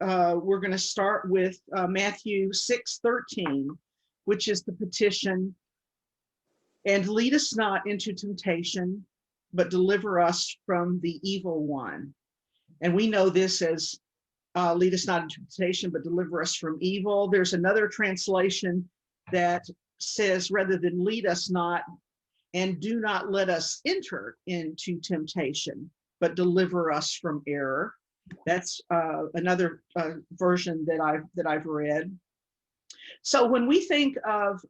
we're going to start with Matthew 6:13, which is the petition. And lead us not into temptation, but deliver us from the evil one. And we know this as lead us not into temptation, but deliver us from evil. There's another translation that says, rather than lead us not, and do not let us enter into temptation, but deliver us from error. That's another version that I've read. So when we think of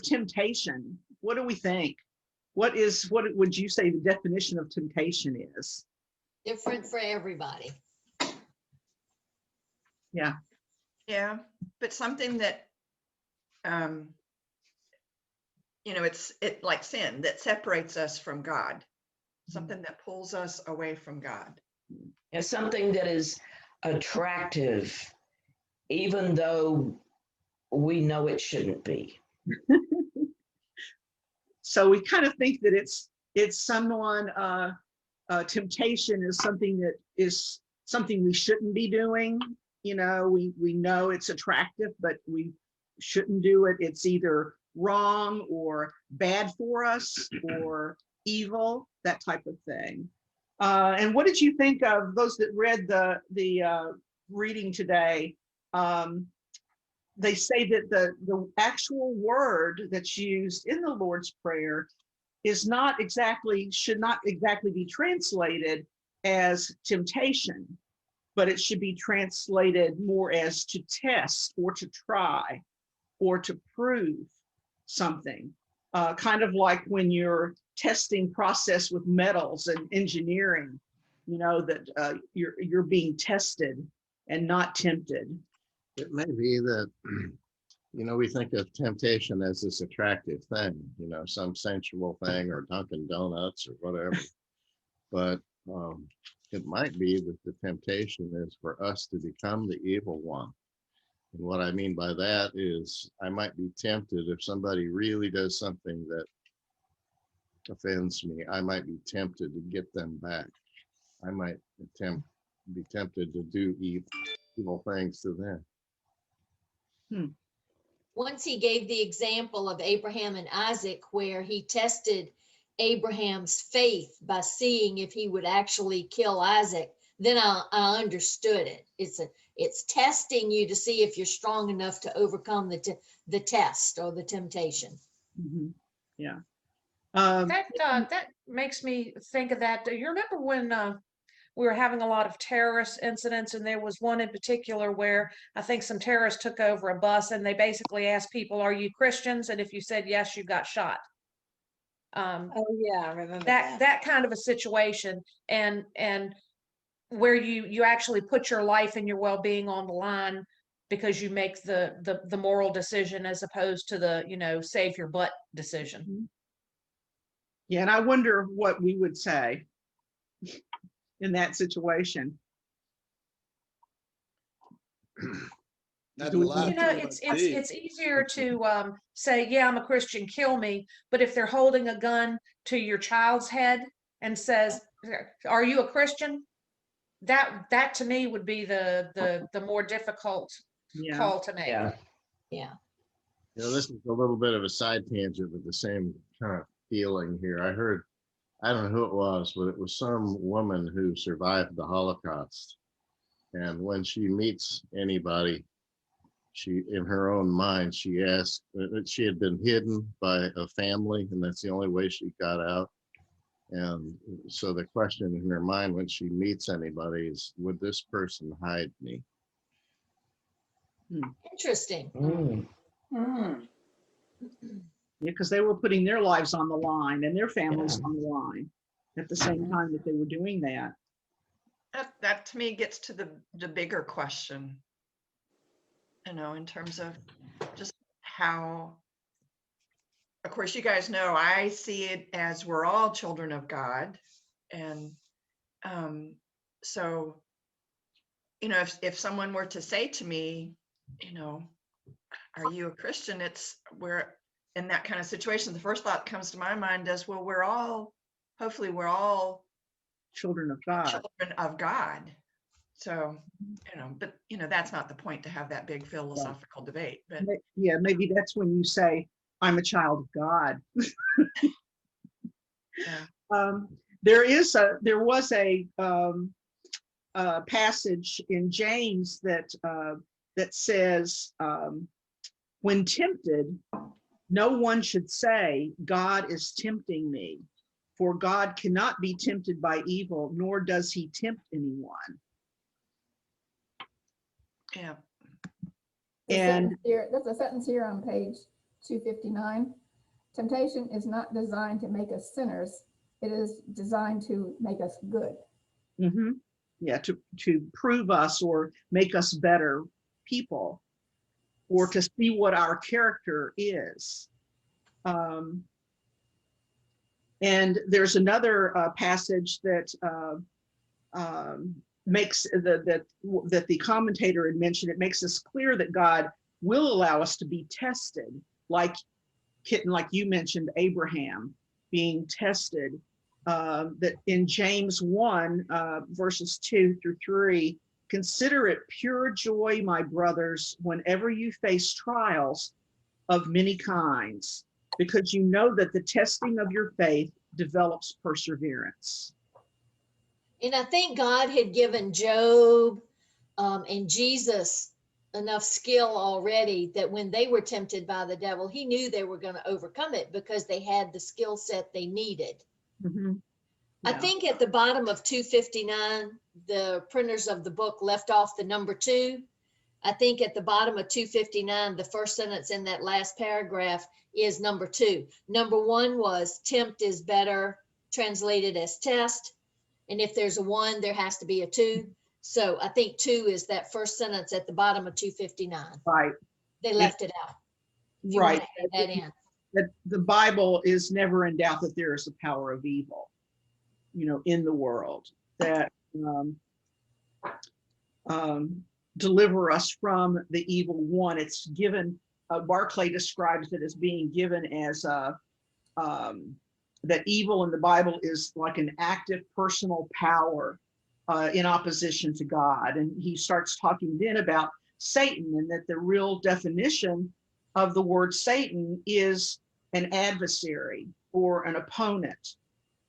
temptation, what do we think? What would you say the definition of temptation is? Different for everybody. Yeah. Yeah, but something that, it's like sin that separates us from God, something that pulls us away from God. It's something that is attractive, even though we know it shouldn't be. So we kind of think that it's someone, temptation is something that is something we shouldn't be doing. We know it's attractive, but we shouldn't do it. It's either wrong or bad for us or evil, that type of thing. And what did you think of those that read the reading today? They say that the actual word that's used in the Lord's Prayer should not exactly be translated as temptation, but it should be translated more as to test or to try or to prove something. Kind of like when you're testing process with metals and engineering, that you're being tested and not tempted. It may be that, we think of temptation as this attractive thing, some sensual thing or Dunkin' Donuts or whatever. But it might be that the temptation is for us to become the evil one. And what I mean by that is I might be tempted if somebody really does something that offends me, I might be tempted to get them back. I might be tempted to do evil things to them. Once he gave the example of Abraham and Isaac, where he tested Abraham's faith by seeing if he would actually kill Isaac, then I understood it. It's testing you to see if you're strong enough to overcome the test or the temptation. Mm-hmm. Yeah. That makes me think of that. Do you remember when we were having a lot of terrorist incidents, and there was one in particular where I think some terrorists took over a bus and they basically asked people, "Are you Christians?" And if you said yes, you got shot. Oh yeah, I remember that kind of a situation, and where you actually put your life and your well-being on the line because you make the moral decision as opposed to the save your butt decision. Yeah, and I wonder what we would say in that situation. It's easier to say, yeah, I'm a Christian, kill me. But if they're holding a gun to your child's head and says, "Are you a Christian?" That to me would be the more difficult call to make. Yeah. This is a little bit of a side tangent with the same kind of feeling here. I heard, I don't know who it was, but it was some woman who survived the Holocaust. And when she meets anybody, she, in her own mind, she asked, she had been hidden by a family, and that's the only way she got out. And so the question in her mind when she meets anybody is, would this person hide me? Interesting. Yeah, because they were putting their lives on the line and their families on the line at the same time that they were doing that. That to me gets to the bigger question, in terms of just how, of course, you guys know, I see it as we're all children of God. And so, if someone were to say to me, are you a Christian? We're in that kind of situation. The first thought that comes to my mind is, well, hopefully we're all children of God. Children of God. So, but that's not the point to have that big philosophical debate, but Yeah, maybe that's when you say, I'm a child of God. yeah. There was a passage in James that says, when tempted, no one should say, God is tempting me, for God cannot be tempted by evil, nor does he tempt anyone. Yeah. And There's a sentence here on page 259. Temptation is not designed to make us sinners. It is designed to make us good. mhm, yeah, to prove us or make us better people, or to see what our character is. And there's another passage that makes that the commentator had mentioned. It makes us clear that God will allow us to be tested, like Kitten, like you mentioned, Abraham being tested. That in James 1, verses 2-3, consider it pure joy, my brothers, whenever you face trials of many kinds, because you know that the testing of your faith develops perseverance. And I think God had given Job and Jesus enough skill already that when they were tempted by the devil, he knew they were going to overcome it because they had the skill set they needed. Mm-hmm. I Yeah. think at the bottom of 259, the printers of the book left off the number 2. I think at the bottom of 259, the first sentence in that last paragraph is number 2. Number 1 was tempt is better translated as test. And if there's a 1, there has to be a 2. So I think 2 is that first sentence at the bottom of 259. Right. They left it out. If you Right. want to add that in. That the Bible is never in doubt that there is a power of evil, in the world that deliver us from the evil one. It's given, Barclay describes it as being given as that evil in the Bible is like an active personal power in opposition to God. And he starts talking then about Satan, and that the real definition of the word Satan is an adversary or an opponent,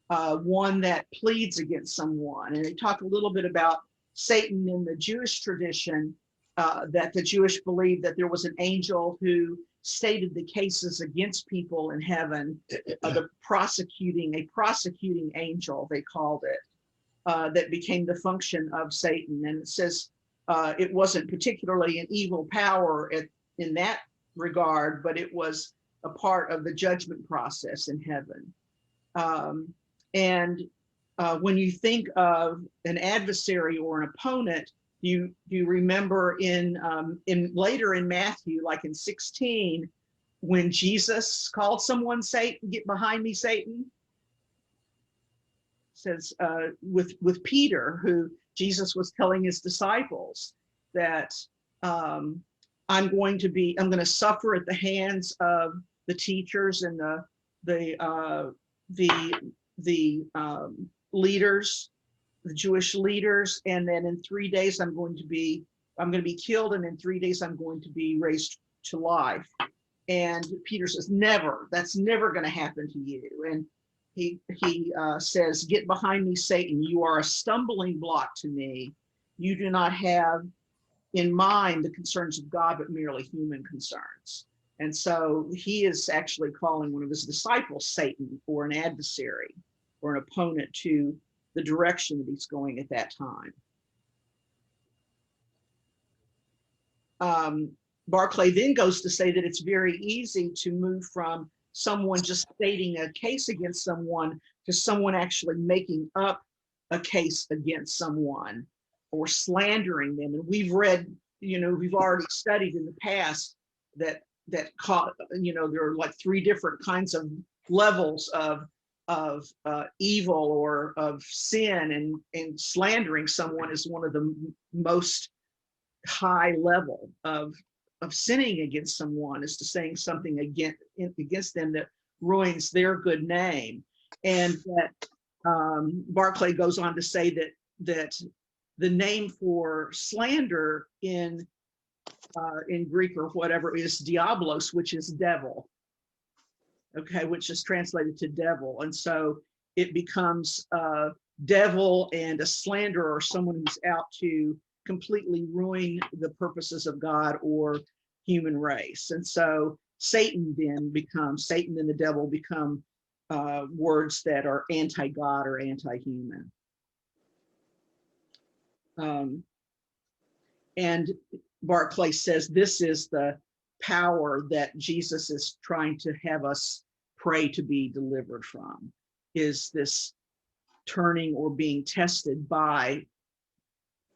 one that pleads against someone. And they talk a little bit about Satan in the Jewish tradition, that the Jewish believed that there was an angel who stated the cases against people in heaven, a prosecuting angel, they called it, that became the function of Satan. And it says it wasn't particularly an evil power in that regard, but it was a part of the judgment process in heaven. And when you think of an adversary or an opponent, you remember in later in Matthew, like in 16, when Jesus called someone Satan, "Get behind me, Satan." Says with Peter, who Jesus was telling his disciples that I'm going to suffer at the hands of the teachers and the leaders, the Jewish leaders, and then in 3 days I'm going to be killed, and in 3 days I'm going to be raised to life. And Peter says, never, that's never going to happen to you. And he says, "Get behind me, Satan. You are a stumbling block to me. You do not have in mind the concerns of God, but merely human concerns." And so he is actually calling one of his disciples Satan, or an adversary or an opponent to the direction that he's going at that time. Barclay then goes to say that it's very easy to move from someone just stating a case against someone to someone actually making up a case against someone or slandering them. And we've read, we've already studied in the past that there are like 3 different kinds of levels of evil or of sin, and slandering someone is one of the most high level of sinning against someone, is to saying something against them that ruins their good name. And that Barclay goes on to say that the name for slander in Greek or whatever is diablos, which is devil. Okay, which is translated to devil. And so it becomes devil and a slanderer, or someone who's out to completely ruin the purposes of God or human race. And so Satan and the devil become words that are anti-God or anti-human. And Barclay says this is the power that Jesus is trying to have us pray to be delivered from, is this turning or being tested by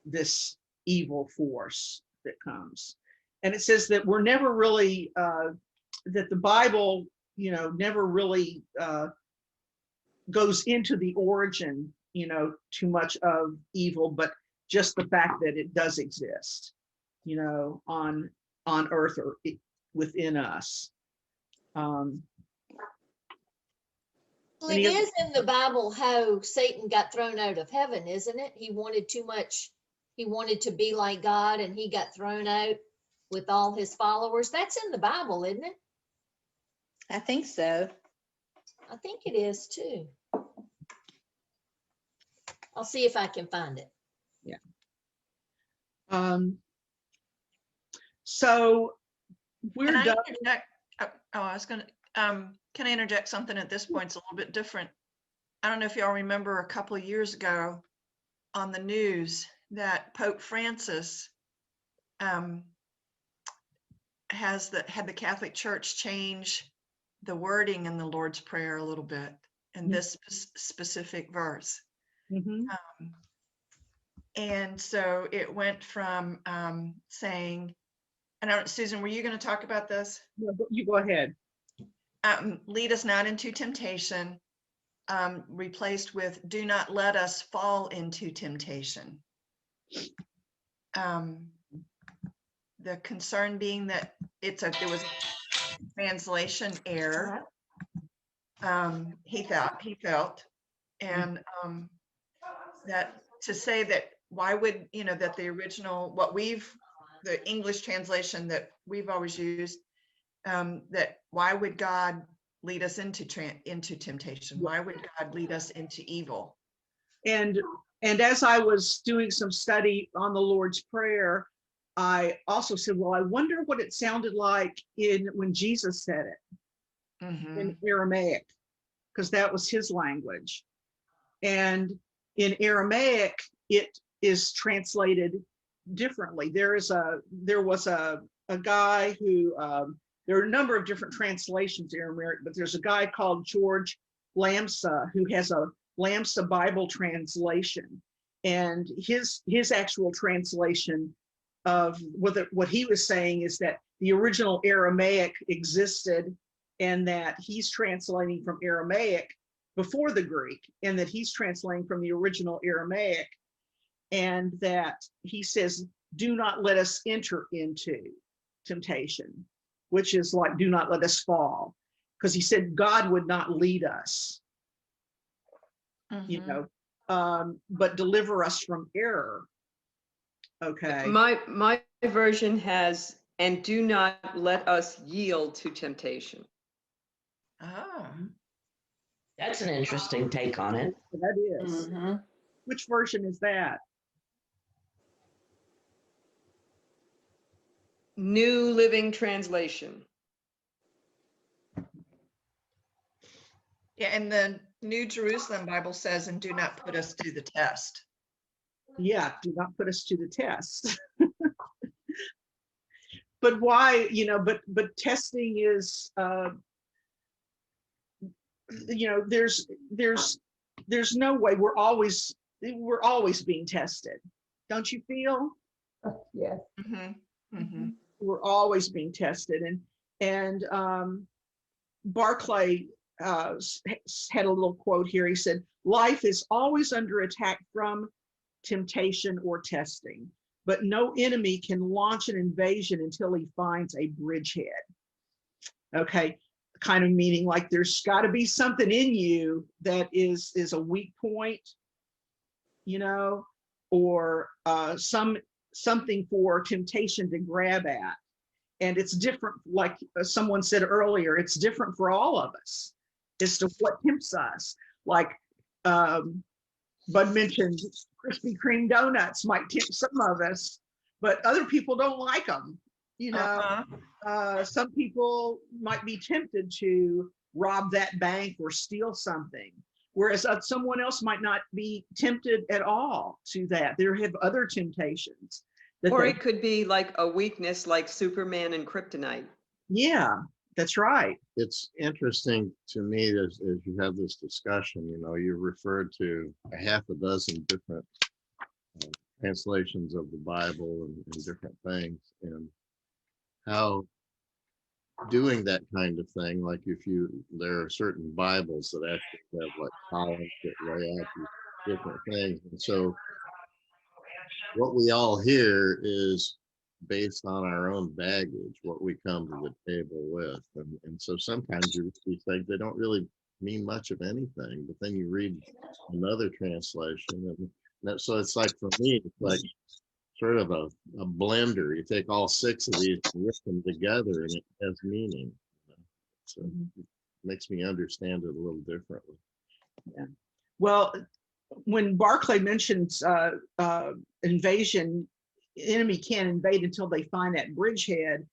this evil force that comes. And it says that we're never really, that the Bible, never really goes into the origin, too much of evil, but just the fact that it does exist, on earth or within us. Well, it Any other- is in the Bible how Satan got thrown out of heaven, isn't it? He wanted too much. He wanted to be like God, and he got thrown out with all his followers. That's in the Bible, isn't it? I think so. I think it is too. I'll see if I can find it. So we're Can I done. interject? Can I interject something at this point? It's a little bit different. I don't know if y'all remember a couple of years ago on the news that Pope Francis had the Catholic Church change the wording in the Lord's Prayer a little bit in this specific verse. Mhm. And so it went from saying, I don't, Susan, were you going to talk about this? No, you go ahead. Lead us not into temptation, replaced with do not let us fall into temptation. The concern being that there was a translation error. He felt, and that to say that why would, that the original, the English translation that we've always used, that why would God lead us into temptation? Why would God lead us into evil? And as I was doing some study on the Lord's Prayer, I also said, well, I wonder what it sounded like when Jesus said it in Aramaic, because that was his language. And in Aramaic, it is translated differently. There was a guy who, there are a number of different translations in Aramaic, but there's a guy called George Lamsa who has a Lamsa Bible translation, and his actual translation of what he was saying is that the original Aramaic existed, and that he's translating from Aramaic before the Greek, and that he's translating from the original Aramaic, and that he says, do not let us enter into temptation, which is like, do not let us fall, because he said God would not lead us, but deliver us from error. Okay. My version has, and do not let us yield to temptation. Oh, That's an interesting take on it. That is. Which version is that? New Living Translation. yeah. And the New Jerusalem Bible says, and do not put us to the test. Yeah, do not put us to the test. But why, but testing is, there's no way. We're always being tested. Don't you feel? Yes. We're always being tested. And Barclay had a little quote here. He said, life is always under attack from temptation or testing, but no enemy can launch an invasion until he finds a bridgehead. Okay, kind of meaning like there's got to be something in you that is a weak point, or something for temptation to grab at. And it's different, like someone said earlier, it's different for all of us as to what tempts us. Like Bud mentioned, Krispy Kreme donuts might tempt some of us, but other people don't like them. You know, some people might be tempted to rob that bank or steal something, whereas someone else might not be tempted at all to that. There have other temptations. Or it could be like a weakness like Superman and kryptonite. Yeah, that's right. It's interesting to me as you have this discussion, you know, you referred to a half a dozen different translations of the Bible and different things, and how doing that kind of thing, like there are certain Bibles that actually have like columns that lay out these different things. And so what we all hear is based on our own baggage, what we come to the table with. And so sometimes you think they don't really mean much of anything, but then you read another translation. And so it's like, for me, it's like sort of a blender. You take all 6 of these and whip them together and it has meaning. So it makes me understand it a little differently. Yeah. Well, when Barclay mentions invasion, enemy can't invade until they find that bridgehead.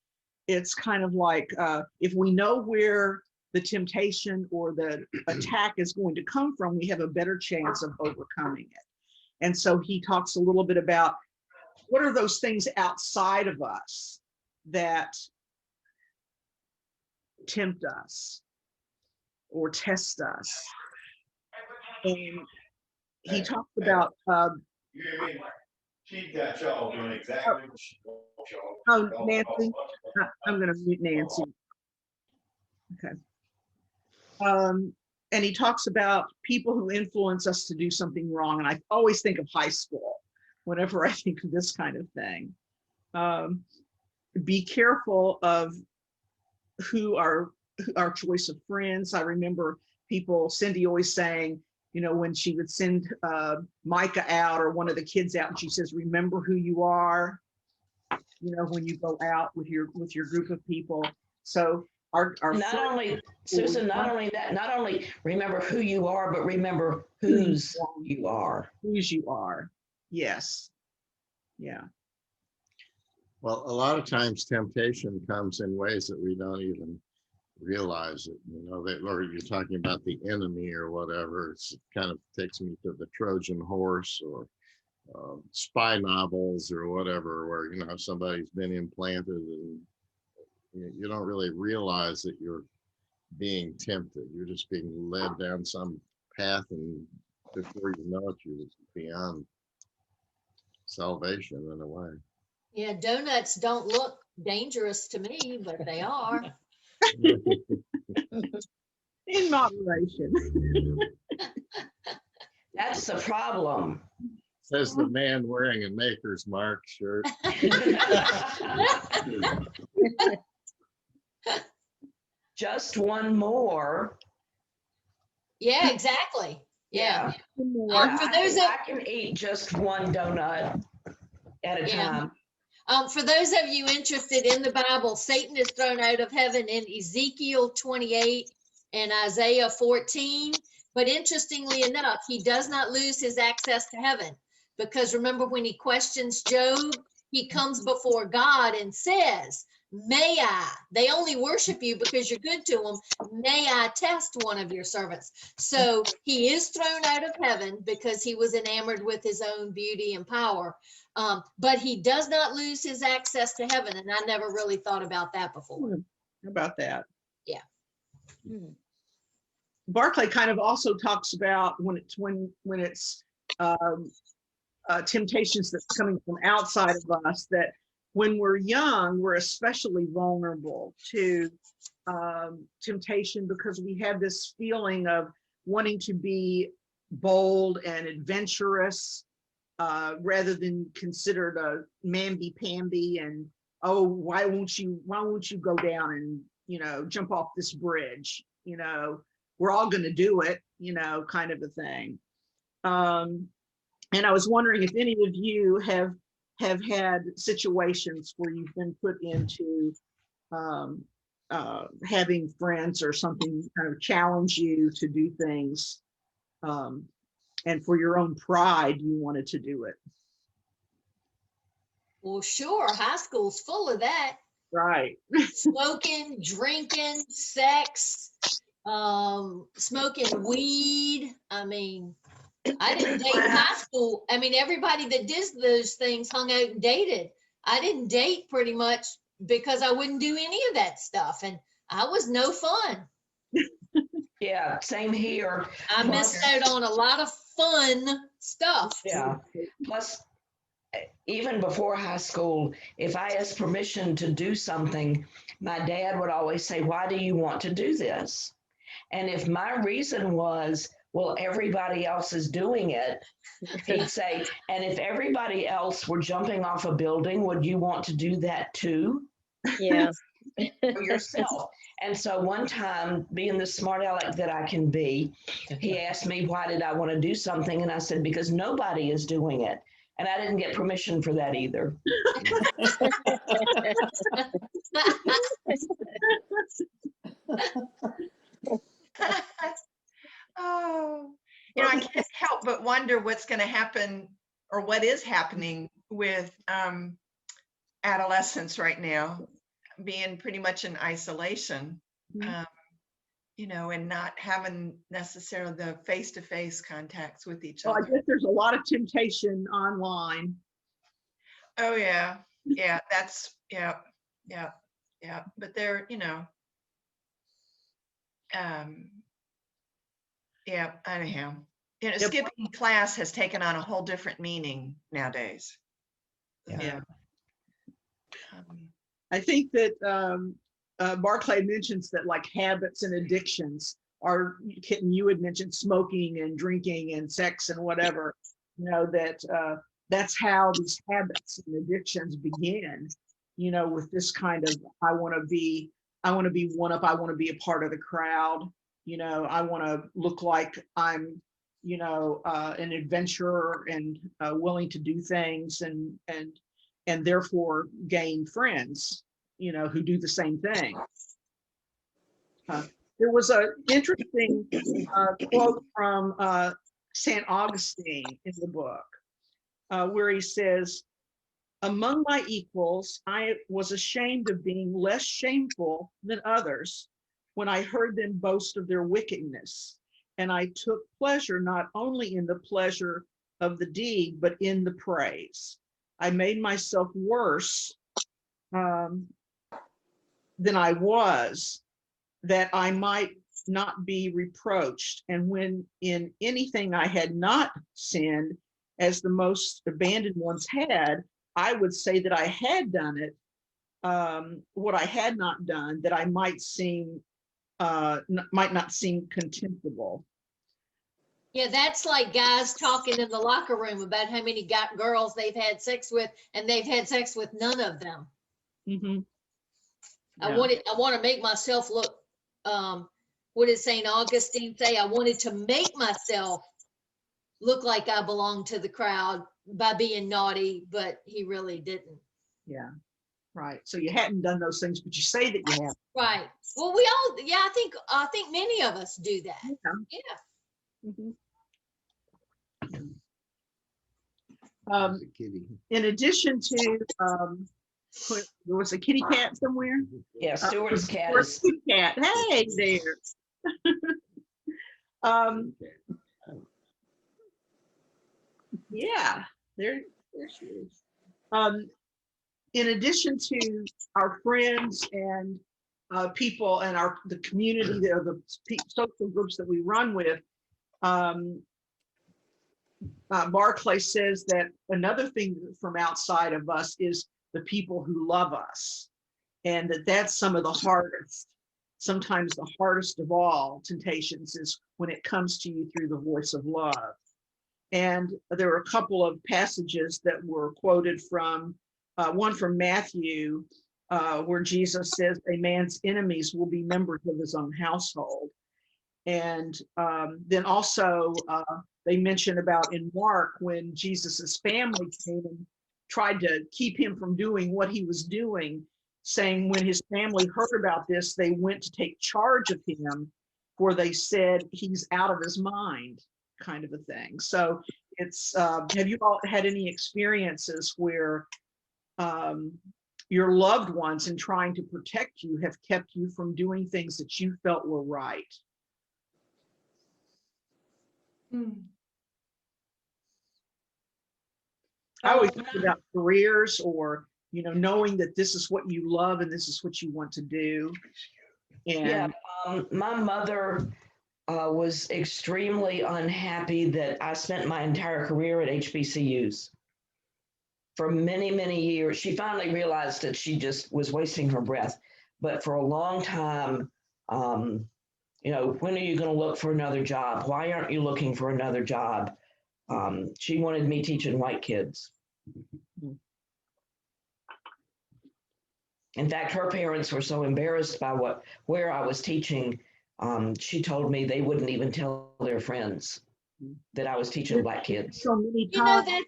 It's kind of like if we know where the temptation or the attack is going to come from, we have a better chance of overcoming it. And so he talks a little bit about what are those things outside of us that tempt us or test us. And he talks about she got y'all doing exactly what she oh, Nancy, I'm going to mute Nancy. Okay. And he talks about people who influence us to do something wrong. And I always think of high school whenever I think of this kind of thing. Be careful of who our choice of friends. I remember Cindy always saying, you know, when she would send Micah out or one of the kids out, and she says, remember who you are, you know, when you go out with your group of people. So our not only, Susan, not only remember who you are, but remember whose you are. Whose you are. Yes. Yeah. Well, a lot of times temptation comes in ways that we don't even realize it, you know, or you're talking about the enemy or whatever. It kind of takes me to the Trojan horse or spy novels or whatever, where, you know, somebody's been implanted and you don't really realize that you're being tempted. You're just being led down some path, and before you know it, you're beyond salvation in a way. Yeah, donuts don't look dangerous to me, but they are. In moderation. That's the problem. Says the man wearing a Maker's Mark shirt. Just one more. Yeah, exactly. Yeah. For those I can eat just one donut at a time. For those of you interested in the Bible, Satan is thrown out of heaven in Ezekiel 28 and Isaiah 14. But interestingly enough, he does not lose his access to heaven, because remember when he questions Job, he comes before God and says, may I, they only worship you because you're good to them. May I test one of your servants? So he is thrown out of heaven because he was enamored with his own beauty and power. But he does not lose his access to heaven. And I never really thought about that before. How about that? Yeah. Barclay kind of also talks about when it's temptations that's coming from outside of us, that when we're young, we're especially vulnerable to temptation, because we have this feeling of wanting to be bold and adventurous, rather than considered a mamby-pamby and, oh, why won't you go down and, you know, jump off this bridge? You know, we're all going to do it, you know, kind of a thing. And I was wondering if any of you have had situations where you've been put into having friends or something kind of challenge you to do things. And for your own pride, you wanted to do it. Well, sure, high school's full of that. Right. Smoking, drinking, sex, smoking weed. I mean, I didn't date in high school. I mean, everybody that did those things hung out and dated. I didn't date pretty much because I wouldn't do any of that stuff. And I was no fun. Yeah, same here. I missed out on a lot of fun stuff. Yeah. Plus, even before high school, if I asked permission to do something, my dad would always say, "Why do you want to do this?" And if my reason was, "Well, everybody else is doing it," he'd say, "And if everybody else were jumping off a building, would you want to do that too?" Yeah. For yourself. And so one time, being the smart aleck that I can be, he asked me, why did I want to do something? And I said, because nobody is doing it. And I didn't get permission for that either. Oh, I can't help but wonder what's going to happen or what is happening with adolescents right now, being pretty much in isolation, Mhm. And not having necessarily the face-to-face contacts with each Well, I other. guess there's a lot of temptation online. Oh yeah, yeah, that's yeah. But they're, yeah, anyhow. Yep. Skipping class has taken on a whole different meaning nowadays. Yeah. Um, I think that Barclay mentions that like habits and addictions are, Kitten, you had mentioned smoking and drinking and sex and whatever, that that's how these habits and addictions begin, with this kind of, I want to be one up, I want to be a part of the crowd, I want to look like I'm, an adventurer and willing to do things and therefore gain friends, who do the same thing. There was an interesting quote from St. Augustine in the book, where he says, among my equals, I was ashamed of being less shameful than others when I heard them boast of their wickedness. And I took pleasure not only in the pleasure of the deed, but in the praise. I made myself worse than I was, that I might not be reproached. And when in anything I had not sinned, as the most abandoned ones had, I would say that I had done it, what I had not done, that I might not seem contemptible. Yeah, that's like guys talking in the locker room about how many girls they've had sex with, and they've had sex with none of them. Mm-hmm. I want to make myself look, what did St. Augustine say? I wanted to make myself look like I belonged to the crowd by being naughty, but he really didn't. Yeah, right. So you hadn't done those things, but you say that you have. Right. Well, we all, yeah, I think many of us do that. Yeah. Mm-hmm. In addition to, there was a kitty cat somewhere. Yeah, Stewart's cat Stewart's is. cat. Hey there. Yeah, there she is. In addition to our friends and people and the community, the social groups that we run with, Barclay says that another thing from outside of us is the people who love us, and that's some of the hardest, sometimes the hardest of all temptations is when it comes to you through the voice of love. And there were a couple of passages that were quoted from, one from Matthew, where Jesus says a man's enemies will be members of his own household. And then also they mention about in Mark when Jesus's family came and tried to keep him from doing what he was doing, saying when his family heard about this, they went to take charge of him, for they said he's out of his mind, kind of a thing. So it's, have you all had any experiences where your loved ones, in trying to protect you, have kept you from doing things that you felt were right? I always think about careers, or, you know, knowing that this is what you love and this is what you want to do. Yeah, And my mother was extremely unhappy that I spent my entire career at HBCUs. For many, many years, she finally realized that she just was wasting her breath. But for a long time, you know, when are you going to look for another job? Why aren't you looking for another job? She wanted me teaching white kids. In fact, her parents were so embarrassed by where I was teaching, she told me they wouldn't even tell their friends that I was teaching black kids. so many You know, times,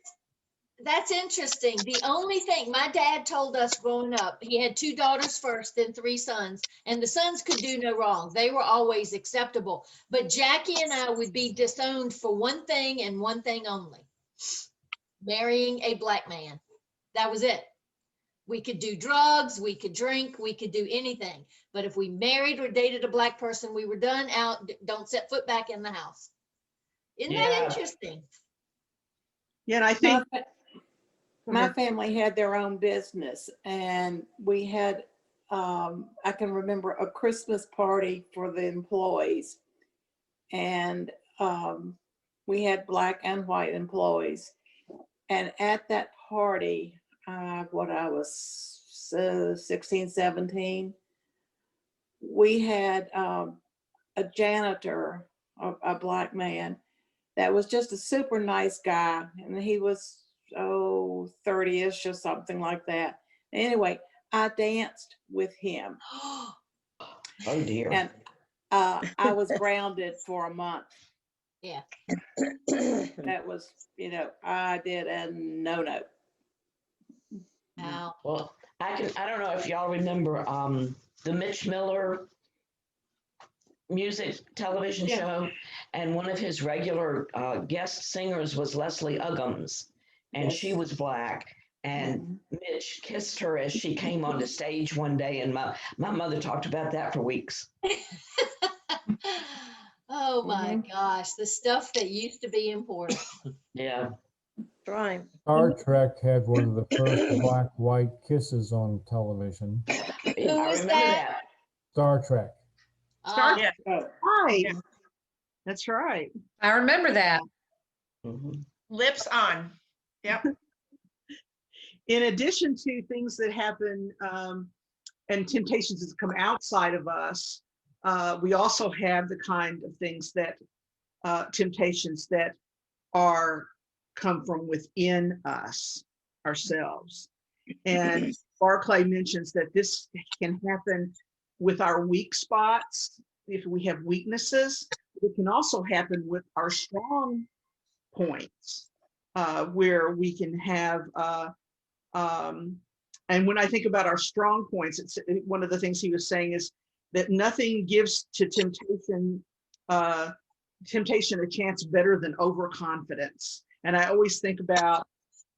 that's interesting. The only thing my dad told us growing up, he had 2 daughters first, then 3 sons, and the sons could do no wrong. They were always acceptable. But Jackie and I would be disowned for one thing and one thing only: marrying a black man. That was it. We could do drugs, we could drink, we could do anything. But if we married or dated a black person, we were done. Out. Don't set foot back in the house. Isn't that Yeah. interesting? yeah, and I think My family had their own business, and we had, I can remember a Christmas party for the employees. And we had black and white employees. And at that party, what I was 16, 17, we had a janitor, a black man, that was just a super nice guy. And he was, 30-ish or something like that. Anyway, I danced with him. Oh dear. And I was grounded for a month. Yeah. That was, you know, I did a no. Wow. Well, I don't know if y'all remember the Mitch Miller music television show, and one of his regular guest singers was Leslie Uggams, and she was black, and Mitch kissed her as she came on the stage one day, and my mother talked about that for weeks. Oh my gosh, the stuff that used to be important. Yeah. Right. Star Trek had one of the first black-white kisses on television. I was remember that? that. Star Trek. Star Yeah. right. That's right. I remember that. Mhm. Lips on. Yep. In addition to things that happen and temptations that come outside of us, we also have the kind of things that temptations that come from within us ourselves. And Barclay mentions that this can happen with our weak spots. If we have weaknesses, it can also happen with our strong points, where we can have, and when I think about our strong points, it's one of the things he was saying is that nothing gives to temptation a chance better than overconfidence. And I always think about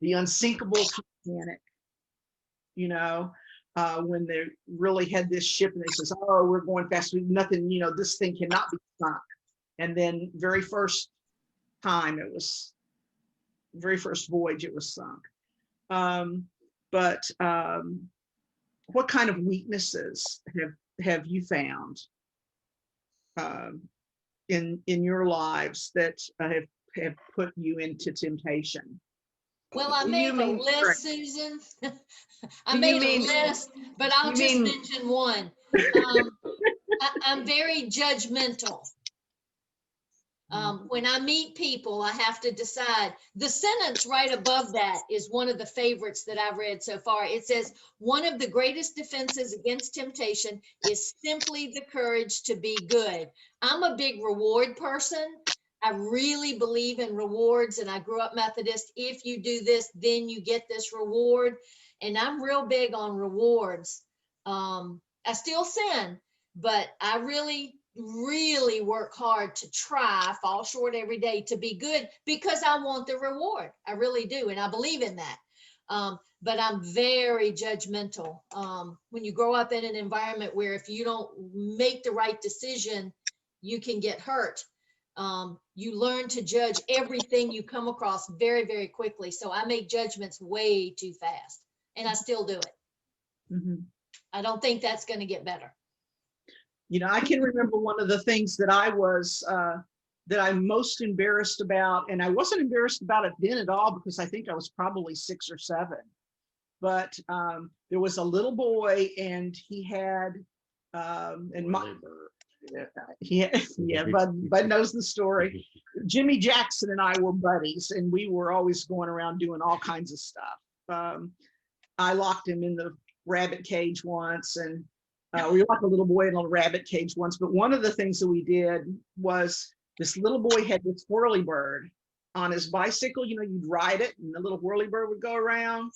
the unsinkable Titanic, you know, when they really had this ship and they says, oh, we're going fast, nothing, you know, this thing cannot be sunk. And then very first time very first voyage it was sunk. But what kind of weaknesses have you found in your lives that have put you into temptation? Well, I made a list, Susan. I Do you made a mean- list, but I'll you just mean- mention one. I'm very judgmental. When I meet people, I have to decide. The sentence right above that is one of the favorites that I've read so far. It says, one of the greatest defenses against temptation is simply the courage to be good. I'm a big reward person. I really believe in rewards, and I grew up Methodist. If you do this, then you get this reward. And I'm real big on rewards. I still sin, but I really, really work hard to try, fall short every day to be good because I want the reward. I really do. And I believe in that. But I'm very judgmental. When you grow up in an environment where if you don't make the right decision, you can get hurt. You learn to judge everything you come across very, very quickly. So I make judgments way too fast, and I still do it. Mhm. I don't think that's going to get better. You know, I can remember one of the things that I was, that I'm most embarrassed about, and I wasn't embarrassed about it then at all because I think I was probably 6 or 7. But there was a little boy, and he had, and my, yeah, Bud knows the story. Jimmy Jackson and I were buddies, and we were always going around doing all kinds of stuff. I locked him in the rabbit cage once, and we locked a little boy in a rabbit cage once. But one of the things that we did was this little boy had this whirly bird on his bicycle. You know, you'd ride it, and the little whirly bird would go around.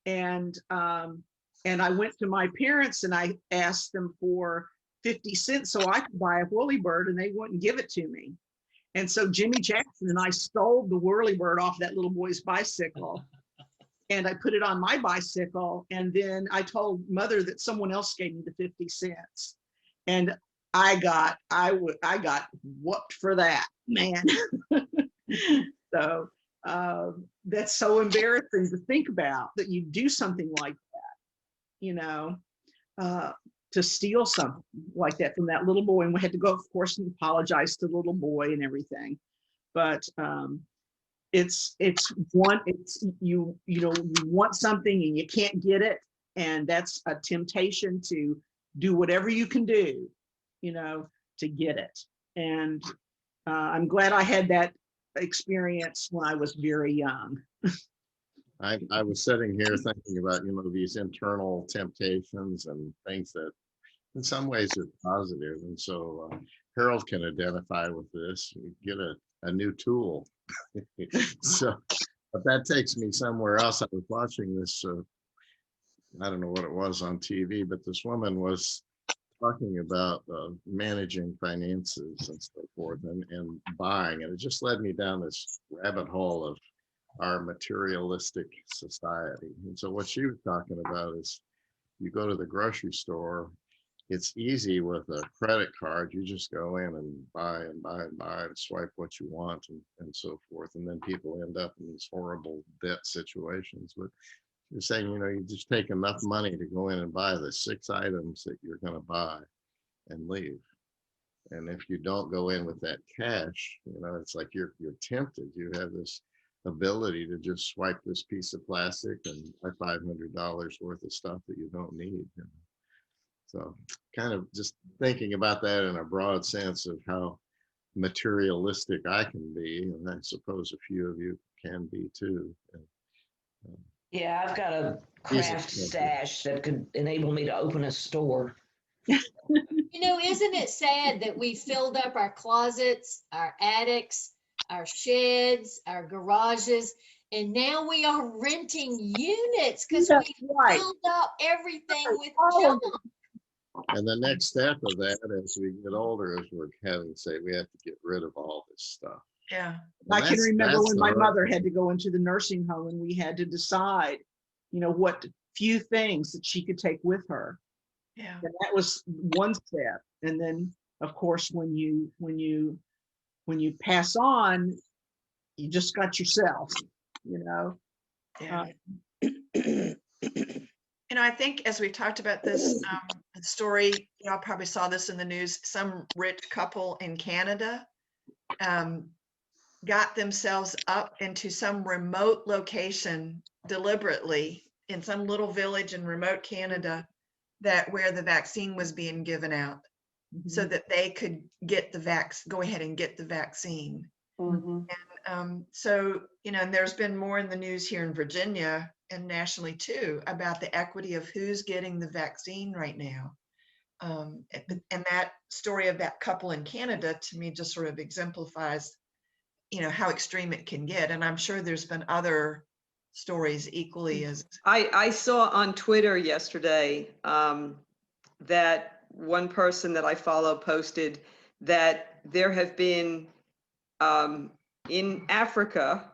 And I went to my parents and I asked them for 50 cents so I could buy a whirly bird, and they wouldn't give it to me. And so Jimmy Jackson and I stole the whirly bird off that little boy's bicycle, and I put it on my bicycle. And then I told Mother that someone else gave me the 50 cents. And I got whooped for that, man. So that's so embarrassing to think about, that you do something like that, you know, to steal something like that from that little boy. And we had to go, of course, and apologize to the little boy and everything. But you want something and you can't get it, and that's a temptation to do whatever you can do, you know, to get it. And I'm glad I had that experience when I was very young. I was sitting here thinking about, you know, these internal temptations and things that in some ways are positive. And so Harold can identify with this. You get a new tool. So, but that takes me somewhere else. I was watching this, I don't know what it was on TV, but this woman was talking about managing finances and so forth, and buying. And it just led me down this rabbit hole of our materialistic society. And so what she was talking about is, you go to the grocery store, it's easy with a credit card. You just go in and buy and buy and buy and swipe what you want and so forth. And then people end up in these horrible debt situations. But you're saying, you know, you just take enough money to go in and buy the 6 items that you're going to buy and leave. And if you don't go in with that cash, you know, it's like you're tempted. You have this ability to just swipe this piece of plastic and buy $500 worth of stuff that you don't need. You know? So kind of just thinking about that in a broad sense of how materialistic I can be, and I suppose a few of you can be too. Yeah, I've got a craft stash that could enable me to open a store. You know, isn't it sad that we filled up our closets, our attics, our sheds, our garages, and now we are renting units because we filled up everything with junk. And the next step of that, as we get older, is we're having to say we have to get rid of all this stuff. Yeah. I can remember when my mother had to go into the nursing home, and we had to decide, you know, what few things that she could take with her. Yeah. And that was one step. And then, of course, when you pass on, you just got yourself, you know. Yeah. You know, I think as we talked about this story, y'all probably saw this in the news. Some rich couple in Canada got themselves up into some remote location deliberately in some little village in remote Canada, that where the vaccine was being given out, so that they could get the go ahead and get the vaccine. And so, you know, and there's been more in the news here in Virginia and nationally too about the equity of who's getting the vaccine right now. And that story of that couple in Canada, to me, just sort of exemplifies, how extreme it can get. And I'm sure there's been other stories equally as. I saw on Twitter yesterday that one person that I follow posted that there have been in Africa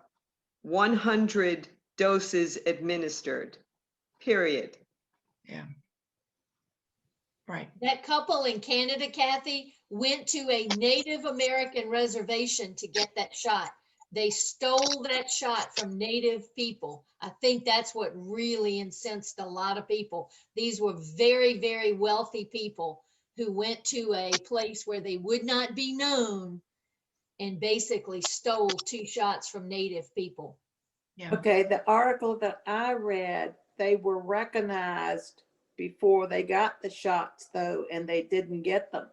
100 doses administered, period. Yeah. Right. That couple in Canada, Kathy, went to a Native American reservation to get that shot. They stole that shot from Native people. I think that's what really incensed a lot of people. These were very, very wealthy people who went to a place where they would not be known and basically stole 2 shots from Native people. Yeah. Okay, the article that I read, they were recognized before they got the shots though, and they didn't get them.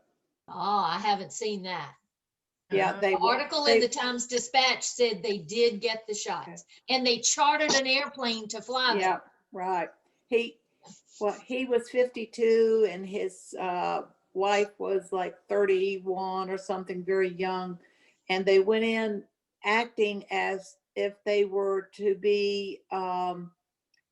Oh, I haven't seen that. Yeah, they The were. article in the Times Dispatch said they did get the shots and they chartered an airplane to fly them. Yeah, right. He was 52 and his wife was like 31 or something, very young. And they went in acting as if they were to be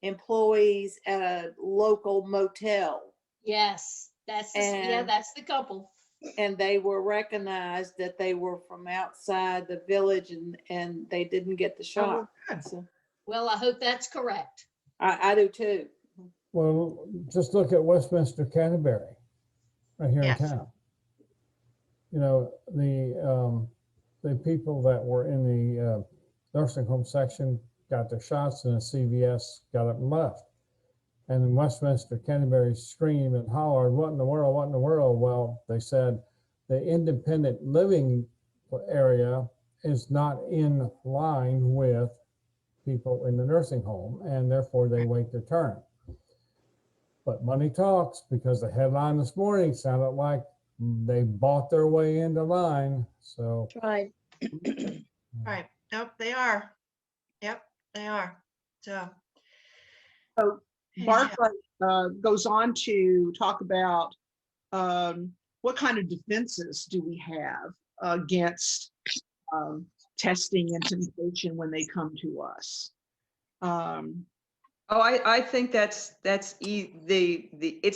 employees at a local motel. Yes, that's the couple. And they were recognized that they were from outside the village and they didn't get the shot. So, Well, I hope that's correct. I do too. Well, just look at Westminster Canterbury, right here Yes. in town. You know, the people that were in the nursing home section got their shots, and the CVS got up and left. And in Westminster Canterbury screamed and hollered, "What in the world? What in the world?" Well, they said the independent living area is not in line with people in the nursing home, and therefore they wait their turn. But money talks, because the headline this morning sounded like they bought their way into line. So Right. Right. Nope, they are. Yep, they are. So. Barclay goes on to talk about what kind of defenses do we have against testing and temptation when they come to us. I think it's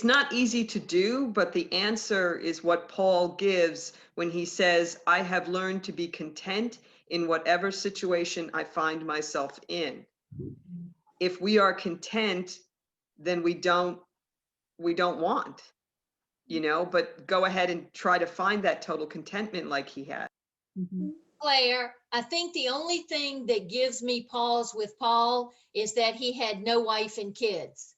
not easy to do, but the answer is what Paul gives when he says, "I have learned to be content in whatever situation I find myself in." If we are content, then we don't want, but go ahead and try to find that total contentment like he had. Claire, I think the only thing that gives me pause with Paul is that he had no wife and kids.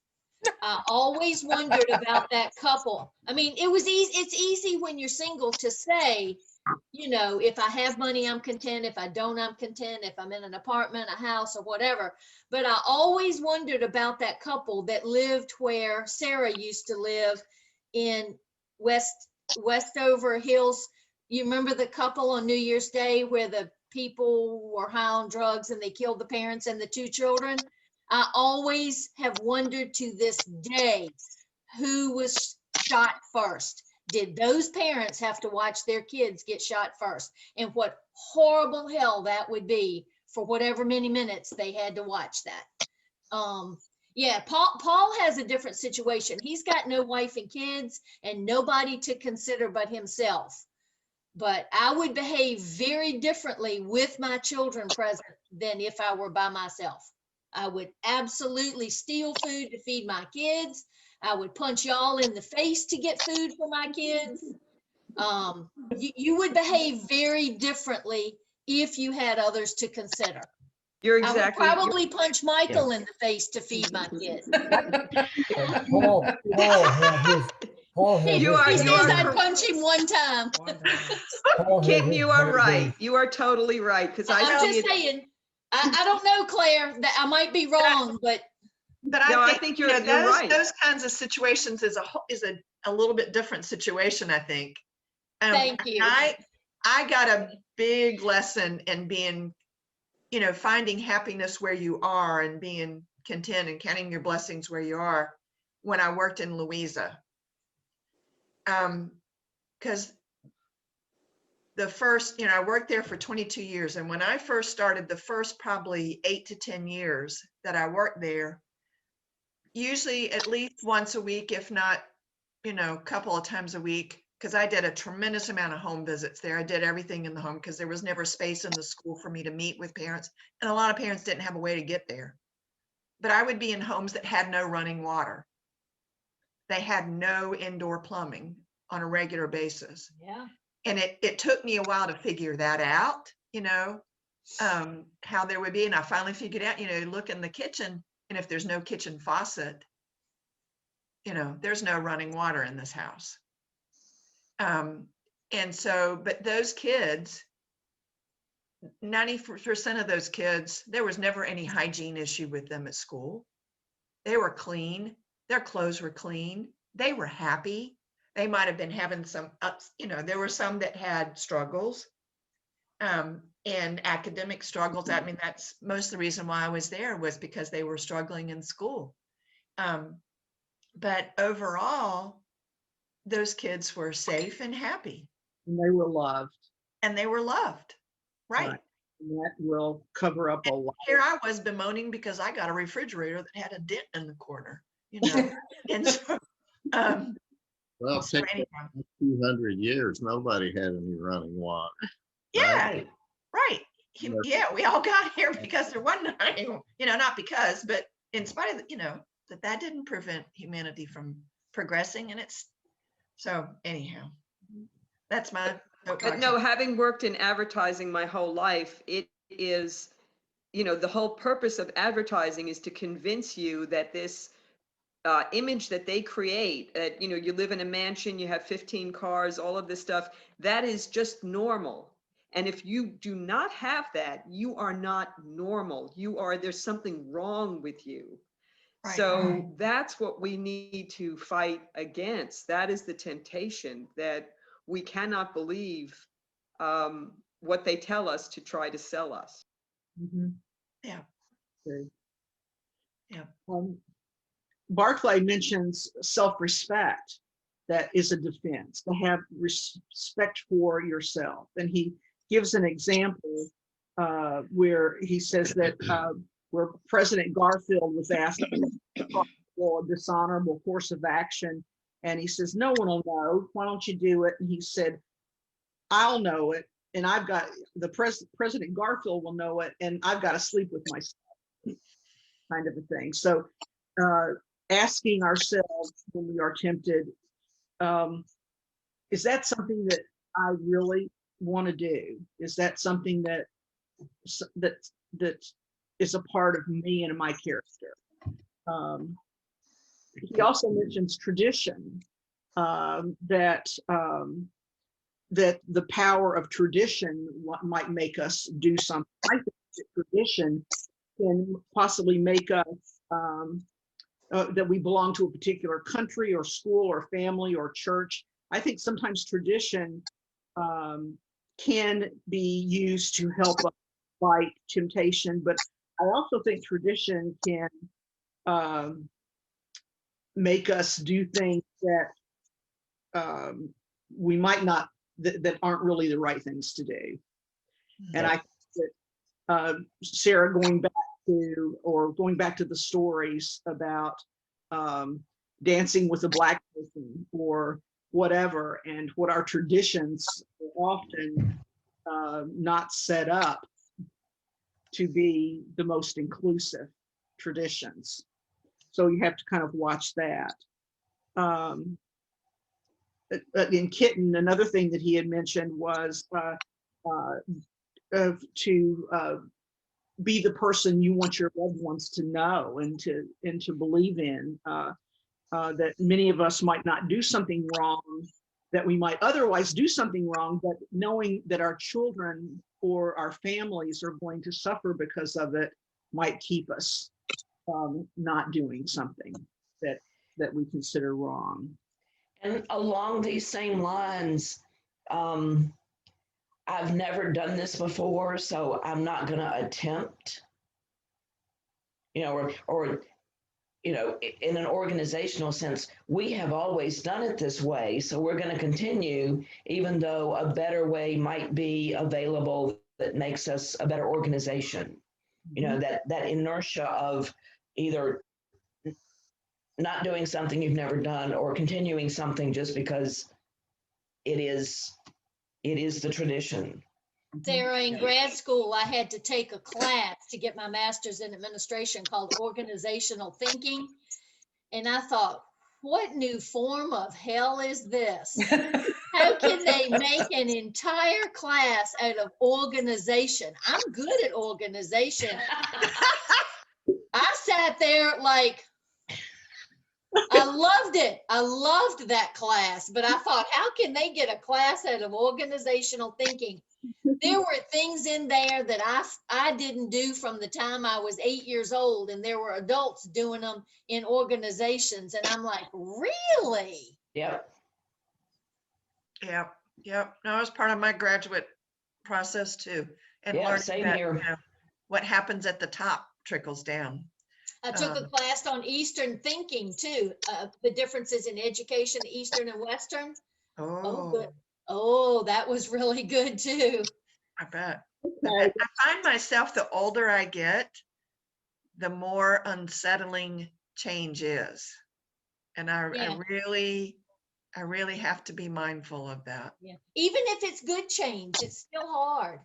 I always wondered about that couple. I mean, it's easy when you're single to say, if I have money, I'm content. If I don't, I'm content. If I'm in an apartment, a house, or whatever. But I always wondered about that couple that lived where Sarah used to live in Westover Hills. You remember the couple on New Year's Day where the people were high on drugs and they killed the parents and the 2 children? I always have wondered to this day who was shot first. Did those parents have to watch their kids get shot first? And what horrible hell that would be for whatever many minutes they had to watch that. Yeah, Paul has a different situation. He's got no wife and kids and nobody to consider but himself. But I would behave very differently with my children present than if I were by myself. I would absolutely steal food to feed my kids. I would punch y'all in the face to get food for my kids. You would behave very differently if you had others to consider. You're exactly. I would probably punch Michael in the face to feed my kids. He says I'd punch him one time. Kitten, you are right. You are totally right. Because I'm just saying, I don't know, Claire, that I might be wrong, but I think you're right. Those kinds of situations is a little bit different situation, I think. Thank you. I got a big lesson in being, finding happiness where you are and being content and counting your blessings where you are when I worked in Louisa. Because the first, I worked there for 22 years. And when I first started, the first probably 8 to 10 years that I worked there, usually at least once a week, if not, a couple of times a week, because I did a tremendous amount of home visits there. I did everything in the home because there was never space in the school for me to meet with parents. And a lot of parents didn't have a way to get there. But I would be in homes that had no running water. They had no indoor plumbing on a regular basis. Yeah. And it took me a while to figure that out, how there would be. And I finally figured out, look in the kitchen, and if there's no kitchen faucet, there's no running water in this house. And so, but those kids, 90% of those kids, there was never any hygiene issue with them at school. They were clean. Their clothes were clean. They were happy. They might have been having some ups, there were some that had struggles, and academic struggles. I mean, that's most of the reason why I was there, was because they were struggling in school. But overall, those kids were safe and happy. And they were loved. And they were loved. Right. And that will cover up a lot. Here I was bemoaning because I got a refrigerator that had a dent in the corner, and so, Well, so take anyhow. 200 years, nobody had any running water. Yeah, right. Yeah, we all got here because there wasn't any, not because, but in spite of, that didn't prevent humanity from progressing. And it's, so anyhow, that's my. But no, having worked in advertising my whole life, it is, the whole purpose of advertising is to convince you that this image that they create, that, you live in a mansion, you have 15 cars, all of this stuff, that is just normal. And if you do not have that, you are not normal. There's something wrong with you. Right. So that's what we need to fight against. That is the temptation, that we cannot believe what they tell us to try to sell us. Mm-hmm. Yeah. Okay. Yeah. Barclay mentions self-respect. That is a defense, to have respect for yourself. And he gives an example where he says that where President Garfield was asked for a dishonorable course of action, and he says, no one will know. Why don't you do it? And he said, I'll know it. And I've got President Garfield will know it. And I've got to sleep with myself, kind of a thing. So asking ourselves when we are tempted, is that something that I really want to do? Is that something that is a part of me and my character? He also mentions tradition, that the power of tradition might make us do something. I think that tradition can possibly make us that we belong to a particular country or school or family or church. I think sometimes tradition can be used to help us fight temptation, but I also think tradition can make us do things that we might not, that aren't really the right things to do. And I think that Sarah, going back to the stories about dancing with a black person or whatever, and what our traditions are often not set up to be the most inclusive traditions. So you have to kind of watch that. In Kitten, another thing that he had mentioned was to be the person you want your loved ones to know and to believe in, that many of us might not do something wrong, that we might otherwise do something wrong, but knowing that our children or our families are going to suffer because of it might keep us not doing something that we consider wrong. And along these same lines, I've never done this before, so I'm not going to attempt, or you know, in an organizational sense, we have always done it this way. So we're going to continue, even though a better way might be available that makes us a better organization. You know, that inertia of either not doing something you've never done or continuing something just because it is the tradition. Sarah, in grad school, I had to take a class to get my master's in administration called organizational thinking. And I thought, what new form of hell is this? How can they make an entire class out of organization? I'm good at organization. I sat there like, I loved it. I loved that class, but I thought, how can they get a class out of organizational thinking? There were things in there that I didn't do from the time I was 8 years old, and there were adults doing them in organizations. And I'm like, really? Yep. Yep, yep. No, it was part of my graduate process too. And Yeah, learning same that, here. you know, what happens at the top trickles down. I took a class on Eastern thinking too. The differences in education, Eastern and Western. Oh, good. Oh, that was really good too. I bet. I find myself, the older I get, the more unsettling change is. And I really have to be mindful of that. Yeah. Even if it's good change, it's still hard.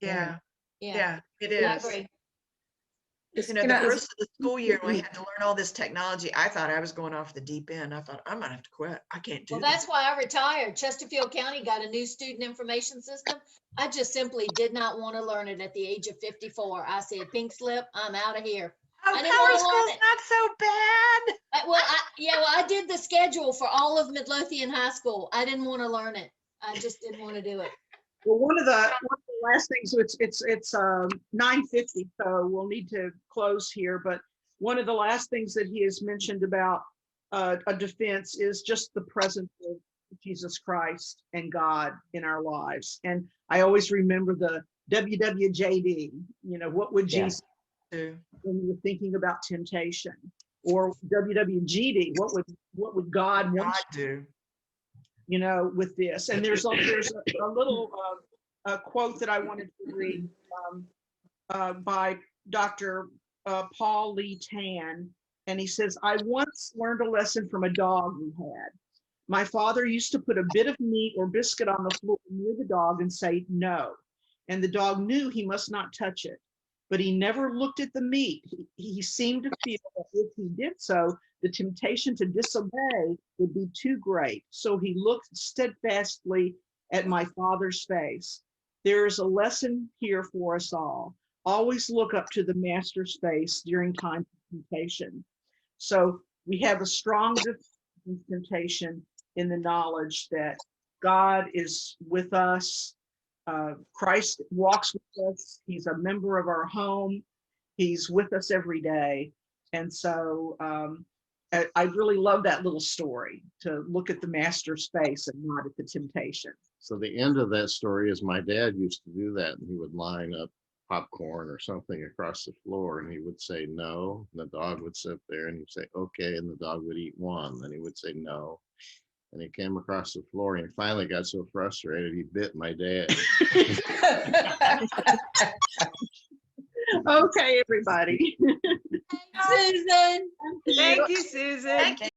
Yeah. Yeah. Yeah, it I is. agree. You know, the first of the school year, when we had to learn all this technology, I thought I was going off the deep end. I thought, I'm gonna have to quit. I can't do Well, this. that's why I retired. Chesterfield County got a new student information system. I just simply did not want to learn it at the age of 54. I said, pink slip, I'm out of here. Oh, I didn't want to learn school's it. not so bad. I did the schedule for all of Midlothian High School. I didn't want to learn it. I just didn't want to do it. Well, one of the last things, so it's 9:50, so we'll need to close here. But one of the last things that he has mentioned about a defense is just the presence of Jesus Christ and God in our lives. And I always remember the WWJD. You know, what would Jesus do when you're thinking about temptation? Or WWGD, what would God want to do? You know, with this. And there's a little quote that I wanted to read by Dr. Paul Lee Tan. And he says, I once learned a lesson from a dog we had. My father used to put a bit of meat or biscuit on the floor near the dog and say, no. And the dog knew he must not touch it. But he never looked at the meat. He seemed to feel that if he did so, the temptation to disobey would be too great. So he looked steadfastly at my father's face. There is a lesson here for us all. Always look up to the master's face during times of temptation. So we have a strong temptation in the knowledge that God is with us. Christ walks with us. He's a member of our home. He's with us every day. And so I really love that little story, to look at the master's face and not at the temptation. So the end of that story is my dad used to do that, and he would line up popcorn or something across the floor, and he would say no, and the dog would sit there, and he'd say okay, and the dog would eat one, then he would say no, and he came across the floor, and he finally got so frustrated he bit my dad. Okay, everybody. Susan. Thank you, Susan. Thank you.